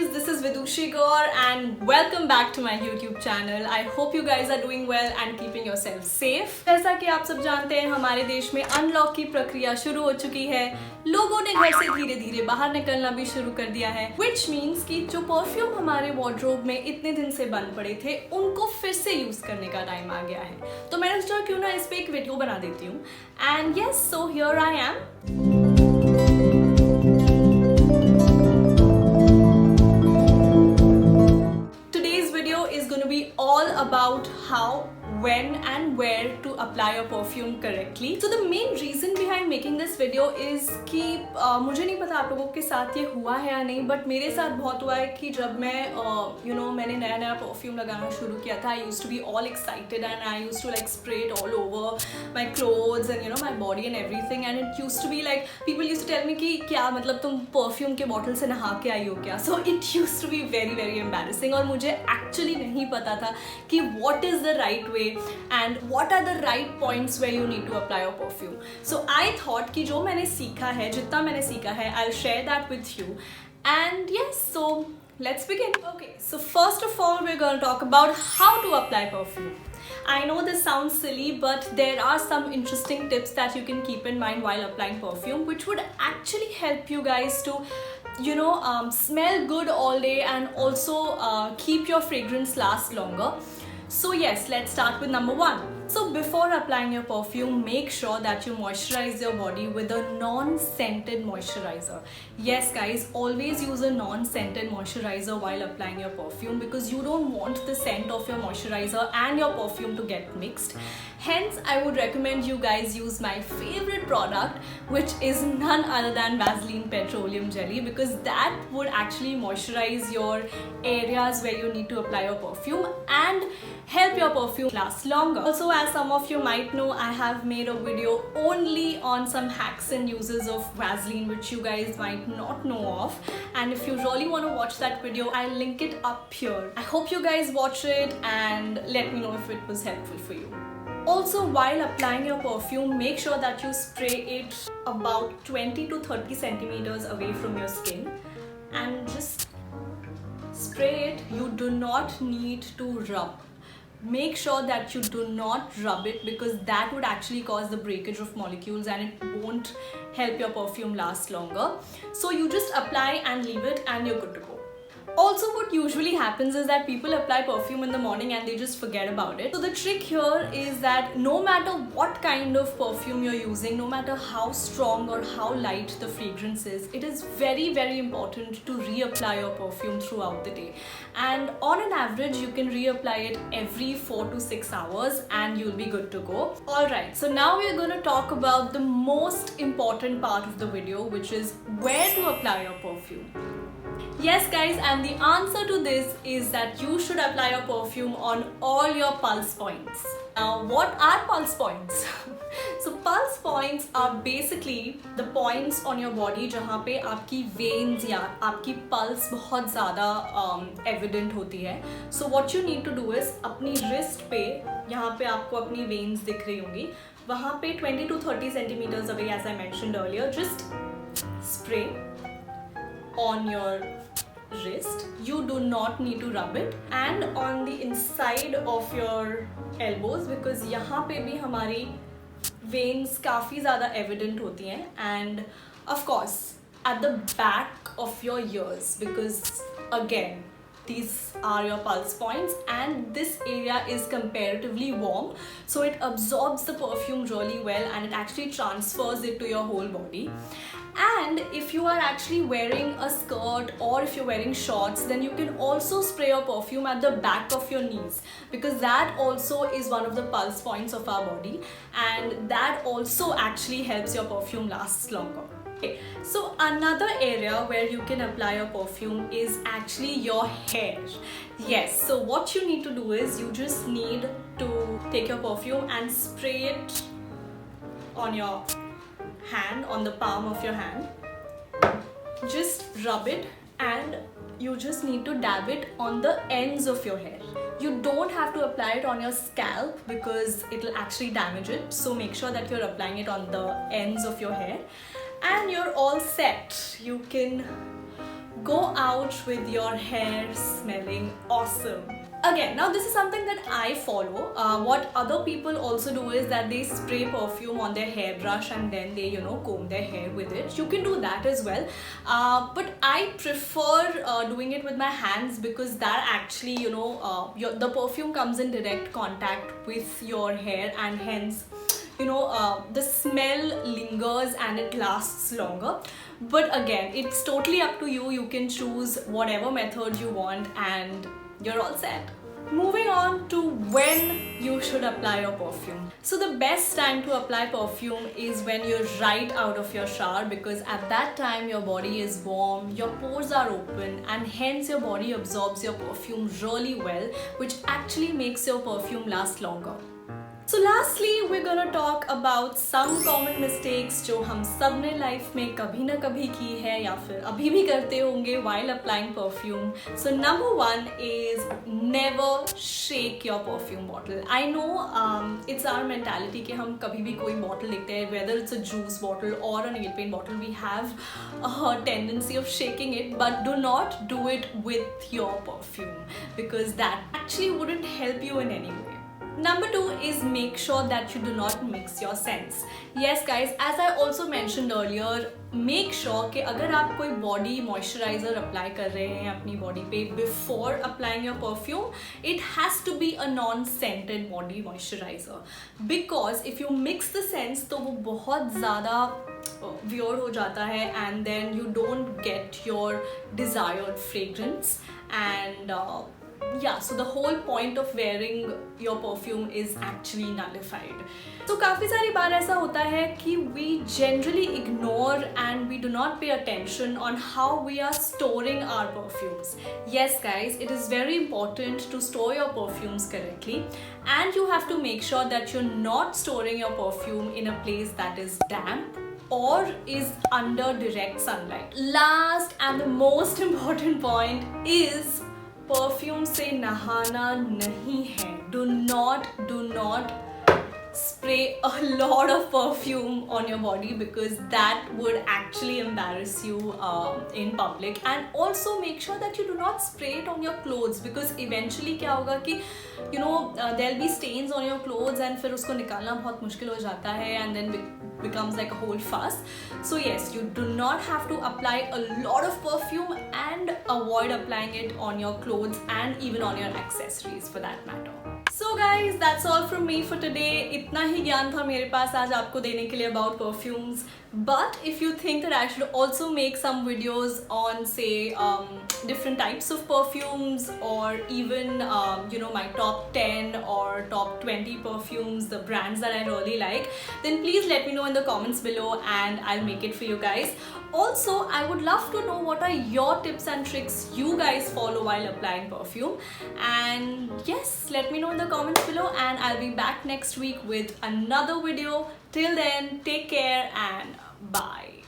guys, this is Vidushi Gaur and welcome back to my YouTube channel. I hope you guys are doing well and keeping yourself safe. जैसा कि आप सब जानते हैं हमारे देश में अनलॉक की प्रक्रिया शुरू हो चुकी है. लोगों ने घर से धीरे धीरे बाहर निकलना भी शुरू कर दिया है, which means कि जो परफ्यूम हमारे वार्डरोब में इतने दिन से बंद पड़े थे उनको फिर से यूज करने का टाइम आ गया है. तो मैंने सोचा क्यों ना इस पे एक वीडियो बना देती हूँ. And yes, so here I am. All about how, when and where to apply your perfume correctly. So the main reason behind making this video is कि मुझे नहीं पता आप लोगों के साथ ये हुआ है या नहीं, बट मेरे साथ बहुत हुआ है कि जब मैं मैंने नया नया परफ्यूम लगाना शुरू किया था, I used to be all excited and I used to like spray it all over my clothes and my body and everything, and it used to be like people used to tell me कि क्या मतलब तुम perfume के bottle से नहा के आई हो क्या. So it used to be very very embarrassing और मुझे actually नहीं पता था कि what is the right way and what are the right points where you need to apply your perfume. So I thought कि जो मैंने सीखा है, जितना मैंने सीखा है, I'll share that with you. And yes, so let's begin. Okay, so first of all we're going to talk about how to apply perfume. I know this sounds silly, but there are some interesting tips that you can keep in mind while applying perfume, which would actually help you guys to smell good all day and also keep your fragrance last longer. So yes, let's start with number 1. So before applying your perfume, make sure that you moisturize your body with a non-scented moisturizer. Yes guys, always use a non-scented moisturizer while applying your perfume because you don't want the scent of your moisturizer and your perfume to get mixed. Hence, I would recommend you guys use my favorite product, which is none other than Vaseline Petroleum Jelly, because that would actually moisturize your areas where you need to apply your perfume and help your perfume last longer. Also, as some of you might know, I have made a video only on some hacks and uses of Vaseline, which you guys might not know of. And if you really want to watch that video, I'll link it up here. I hope you guys watch it and let me know if it was helpful for you. Also, while applying your perfume, make sure that you spray it about 20 to 30 centimeters away from your skin and just spray it. You do not need to rub. Make sure that you do not rub it because that would actually cause the breakage of molecules and it won't help your perfume last longer. So you just apply and leave it and you're good to go. Also, what usually happens is that people apply perfume in the morning and they just forget about it. So the trick here is that no matter what kind of perfume you're using, no matter how strong or how light the fragrance is, it is very very important to reapply your perfume throughout the day. And on an average, you can reapply it every 4 to 6 hours and you'll be good to go. Alright, so now we're going to talk about the most important part of the video, which is where to apply your perfume. Yes guys, and the answer to this is that you should apply your perfume on all your pulse points. Now, what are pulse points? So pulse points are basically the points on your body जहाँ पे आपकी veins या आपकी pulse बहुत ज़्यादा evident होती है. So what you need to do is अपनी wrist पे, यहाँ पे आपको अपनी veins दिख रही होंगी, वहाँ पे 20 to 30 centimeters away, as I mentioned earlier, just spray on your wrist. You do not need to rub it, and on the inside of your elbows because यहाँ पे भी हमारी veins काफ़ी ज़्यादा evident होती हैं, and of course at the back of your ears because again these are your pulse points and this area is comparatively warm, so it absorbs the perfume really well and it actually transfers it to your whole body. And if you are actually wearing a skirt or if you're wearing shorts, then you can also spray your perfume at the back of your knees because that also is one of the pulse points of our body and that also actually helps your perfume last longer. Okay. So another area where you can apply your perfume is actually your hair. Yes, so what you need to do is you just need to take your perfume and spray it on your hand, on the palm of your hand. Just rub it and you just need to dab it on the ends of your hair. You don't have to apply it on your scalp because it will actually damage it, so make sure that you're applying it on the ends of your hair and you're all set. You can go out with your hair smelling awesome. Again, now this is something that I follow. What other people also do is that they spray perfume on their hairbrush and then they, comb their hair with it. You can do that as well. But I prefer doing it with my hands because that actually, the perfume comes in direct contact with your hair and hence, the smell lingers and it lasts longer. But again, it's totally up to you. You can choose whatever method you want and you're all set. Moving on to when you should apply your perfume. So the best time to apply perfume is when you're right out of your shower, because at that time your body is warm, your pores are open, and hence your body absorbs your perfume really well, which actually makes your perfume last longer. So lastly, we're gonna talk about some common mistakes जो हम सब ने life में कभी ना कभी की है या फिर अभी भी करते होंगे while applying perfume. So number one is never shake your perfume bottle. I know it's our mentality कि हम कभी भी कोई bottle लेते हैं, whether it's a juice bottle or a nail paint bottle, we have a tendency of shaking it, but do not do it with your perfume because that actually wouldn't help you in any way. Number two is make sure that you do not mix your scents. Yes guys, as I also mentioned earlier, make sure कि अगर आप कोई body moisturizer apply कर रहे हैं अपनी body पे before applying your perfume, it has to be a non-scented body moisturizer. Because if you mix the scents तो वो बहुत ज़्यादा weird हो जाता है and then you don't get your desired fragrance and yeah, so the whole point of wearing your perfume is actually nullified. So काफ़ी सारी बार ऐसा होता है कि we generally ignore and we do not pay attention on how we are storing our perfumes. Yes guys, it is very important to store your perfumes correctly and you have to make sure that you're not storing your perfume in a place that is damp or is under direct sunlight. Last and the most important point is perfume से नहाना नहीं है. Do not spray a lot of perfume on your body because that would actually embarrass you in public. And also make sure that you do not spray it on your clothes because eventually क्या होगा कि there'll be stains on your clothes and फिर उसको निकालना बहुत मुश्किल हो जाता है and then becomes like a whole fuss. So yes, you do not have to apply a lot of perfume and avoid applying it on your clothes and even on your accessories for that matter. So guys, that's all from me for today. इतना ही ज्ञान था मेरे पास आज आपको देने के लिए about perfumes. But if you think that I should also make some videos on say different types of perfumes or even my top 10 or top 20 perfumes, the brands that I really like, then please let me know in the comments below and I'll make it for you guys. Also, I would love to know what are your tips and tricks you guys follow while applying perfume. And yes, let me know in the comments below and I'll be back next week with another video. Till then, take care and bye.